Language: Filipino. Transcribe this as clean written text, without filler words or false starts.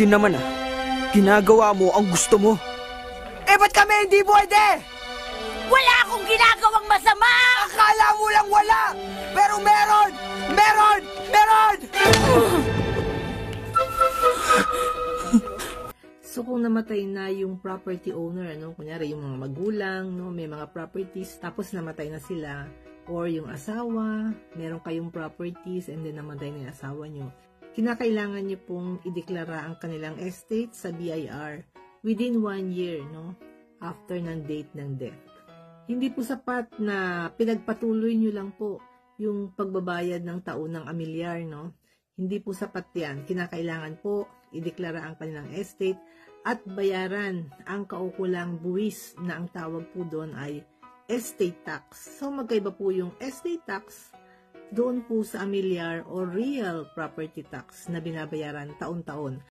din naman Ginagawa mo ang gusto mo. Eh ba't kami hindi pwede? Wala akong ginagawang masama! Akala mo lang wala! Pero meron! Meron! Meron! So kung namatay na yung property owner, kunyari yung mga magulang, may mga properties, tapos namatay na sila, or yung asawa, meron kayong properties and then namatay na yung asawa nyo, kinakailangan nyo pong ideklara ang kanilang estate sa BIR within 1 year, after ng date ng death. Hindi po sapat na pinagpatuloy nyo lang po yung pagbabayad ng taunang amilyar, Hindi po sapat yan. Kinakailangan po ideklara ang kanilang estate at bayaran ang kaukulang buwis na ang tawag po doon ay estate tax. So magkaiba po yung estate tax doon po sa amilyar o real property tax na binabayaran taon-taon.